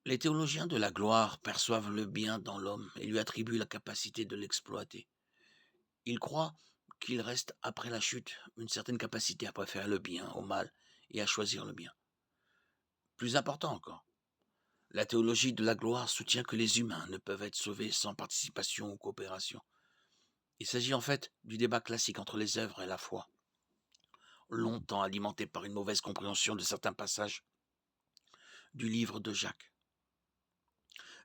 Les théologiens de la gloire perçoivent le bien dans l'homme et lui attribuent la capacité de l'exploiter. Ils croient qu'il reste après la chute une certaine capacité à préférer le bien au mal et à choisir le bien. Plus important encore, la théologie de la gloire soutient que les humains ne peuvent être sauvés sans participation ou coopération. Il s'agit en fait du débat classique entre les œuvres et la foi, longtemps alimenté par une mauvaise compréhension de certains passages du livre de Jacques.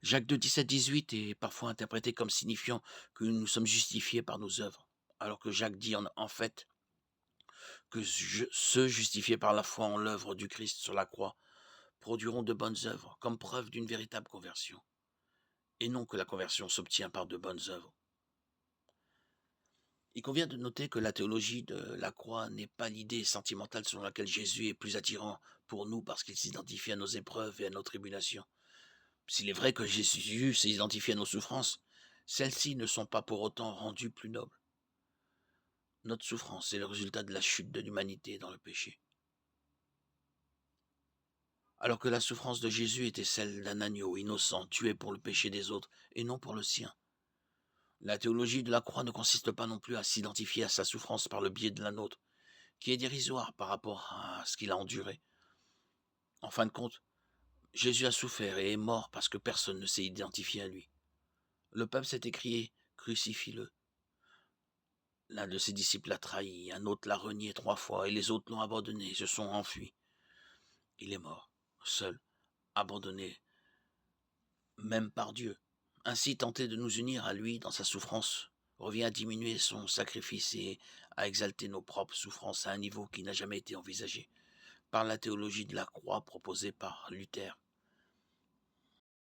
Jacques de 17-18 est parfois interprété comme signifiant que nous sommes justifiés par nos œuvres, alors que Jacques dit en fait que ceux justifiés par la foi en l'œuvre du Christ sur la croix produiront de bonnes œuvres comme preuve d'une véritable conversion, et non que la conversion s'obtient par de bonnes œuvres. Il convient de noter que la théologie de la croix n'est pas l'idée sentimentale selon laquelle Jésus est plus attirant pour nous parce qu'il s'identifie à nos épreuves et à nos tribulations. S'il est vrai que Jésus s'est identifié à nos souffrances, celles-ci ne sont pas pour autant rendues plus nobles. Notre souffrance est le résultat de la chute de l'humanité dans le péché. Alors que la souffrance de Jésus était celle d'un agneau innocent tué pour le péché des autres et non pour le sien. La théologie de la croix ne consiste pas non plus à s'identifier à sa souffrance par le biais de la nôtre, qui est dérisoire par rapport à ce qu'il a enduré. En fin de compte, Jésus a souffert et est mort parce que personne ne s'est identifié à lui. Le peuple s'est écrié « Crucifie-le ». L'un de ses disciples l'a trahi, un autre l'a renié 3 fois, et les autres l'ont abandonné et se sont enfuis. Il est mort, seul, abandonné, même par Dieu. Ainsi, tenter de nous unir à lui dans sa souffrance revient à diminuer son sacrifice et à exalter nos propres souffrances à un niveau qui n'a jamais été envisagé par la théologie de la croix proposée par Luther.